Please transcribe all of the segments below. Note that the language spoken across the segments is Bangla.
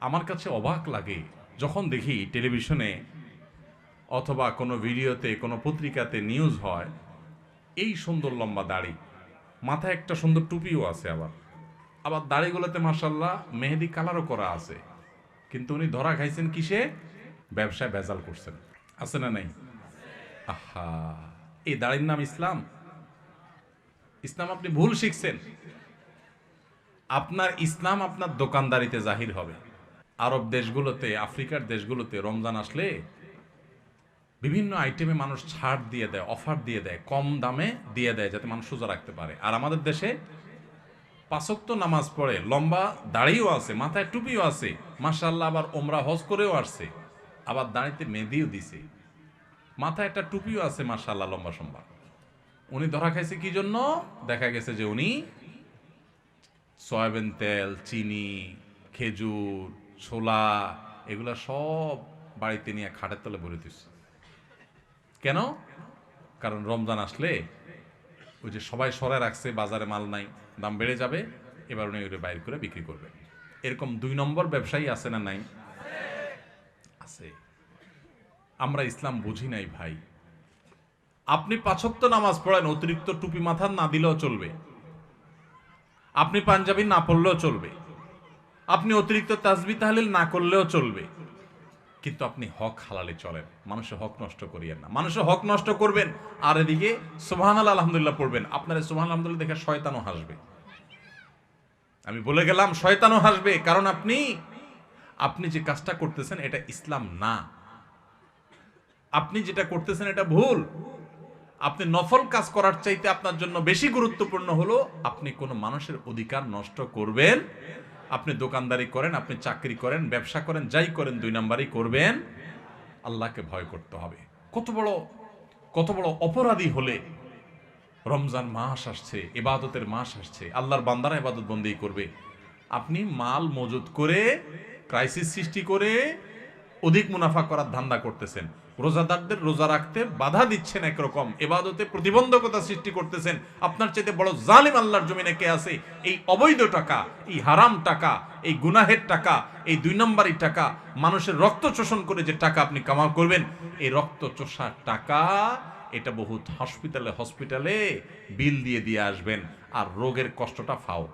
আমার কাছে অবাক লাগে যখন দেখি টেলিভিশনে অথবা কোনো ভিডিওতে কোনো পত্রিকাতে নিউজ হয়, এই সুন্দর লম্বা দাড়ি, মাথায় একটা সুন্দর টুপিও আছে, আবার দাড়িগুলোতে মাশাআল্লাহ মেহেদি কালারও করা আছে, কিন্তু উনি ধরা খাইছেন কিসে? ব্যবসায় ভেজাল করছেন। আছে না নাই? আহা, এই দাড়ির নাম ইসলাম? ইসলাম আপনি ভুল শিখছেন। আপনার ইসলাম আপনার দোকানদারিতে জাহির হবে। আরব দেশগুলোতে, আফ্রিকার দেশগুলোতে রমজান আসলে বিভিন্ন আইটেমে মানুষ ছাড় দিয়ে দেয়, অফার দিয়ে দেয়, কম দামে দিয়ে দেয় যাতে মানুষ সোজা রাখতে পারে। আর আমাদের দেশে 5 ওয়াক্ত নামাজ পড়ে, লম্বা দাড়িও আছে, মাথায় টুপিও আছে, মাশাআল্লাহ, আবার ওমরা হজ করেও আসছে, আবার দাড়িতে মেহেদিও দিছে, মাথায় একটা টুপিও আছে, মাশাআল্লাহ, লম্বা সম্বা। উনি ধরা খাইছে কি জন্য? দেখা গেছে যে উনি সয়াবিন তেল, চিনি, খেজুর, ছোলা এগুলা সব বাড়িতে নিয়ে খাটের তলে ভরে দিচ্ছে। কেন? কারণ রমজান আসলে ওই যে সবাই সরাই রাখছে, বাজারে মাল নাই, দাম বেড়ে যাবে, এবার উনি ওটা বাইর করে বিক্রি করবে। এরকম 2 নম্বর ব্যবসায়ী আছে না নাই? আছে। আমরা ইসলাম বুঝি নাই ভাই। আপনি 5 ওয়াক্ত নামাজ পড়েন, অতিরিক্ত টুপি মাথার না দিলেও চলবে, আপনি পাঞ্জাবি না পড়লেও চলবে, আপনি অতিরিক্ত তাসবিহ তাহলিল না করলেও চলবে, কিন্তু আপনি হক হালালে চলেন। মানুষের হক নষ্ট করিয়েন না। মানুষের হক নষ্ট করবেন আর এদিকে সুবহানাল্লাহ আলহামদুলিল্লাহ পড়বেন, আপনার সুবহানাল্লাহ আলহামদুলিল্লাহ দেখে শয়তানও হাসবে। আমি বলে গেলাম, শয়তানও হাসবে, কারণ আপনি যে কাজটা করতেছেন এটা ইসলাম না। আপনি যেটা করতেছেন এটা ভুল। আপনি নফল কাজ করার চাইতে আপনার জন্য বেশি গুরুত্বপূর্ণ হলো আপনি কোনো মানুষের অধিকার নষ্ট করবেন। আপনি দোকানদারি করেন, আপনি চাকরি করেন, ব্যবসা করেন, যাই করেন 2 নাম্বারই করবেন। আল্লাহকে ভয় করতে হবে। কত বড় অপরাধী হলে রমজান মাস আসছে, ইবাদতের মাস আসছে, আল্লাহর বান্দারা ইবাদত বন্দেগী করবে, আপনি মাল মজুত করে ক্রাইসিস সৃষ্টি করে অধিক মুনাফা করার ধান্দা করতেছেন। রোজাদারদের রোজা রাখতে বাধা দিচ্ছেন, একরকম ইবাদতে প্রতিবন্ধকতা সৃষ্টি করতেছেন। আপনার চাইতে বড় জালিম আল্লাহর জমিনে কে আছে? এই অবৈধ টাকা, এই হারাম টাকা, এই গুনাহের টাকা, এই 2 নম্বরই টাকা, মানুষের রক্ত শোষণ করে যে টাকা আপনি কামাল করবেন, এই রক্ত চোষা টাকা এটা বহুত হসপিটালে বিল দিয়ে আসবেন, আর রোগের কষ্টটা ফাও।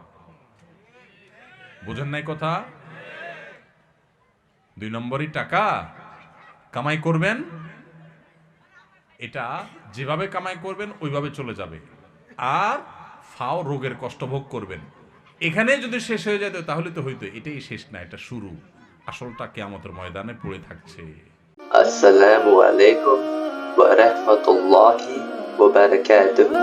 বুঝেন নাই কথা? 2 নম্বরই টাকা কামাই করবেন, এটা যেভাবে কামাই করবেন ওইভাবে চলে যাবে, আর ফাও রোগের কষ্ট ভোগ করবেন। এখানে যদি শেষ হয়ে যেত তাহলে তো হইতো। এটাই শেষ না, এটা শুরু। আসলটা কিয়ামতের ময়দানে পড়ে থাকছে। আসসালামু আলাইকুম ওয়া রাহমাতুল্লাহি ওয়া বারাকাতুহু।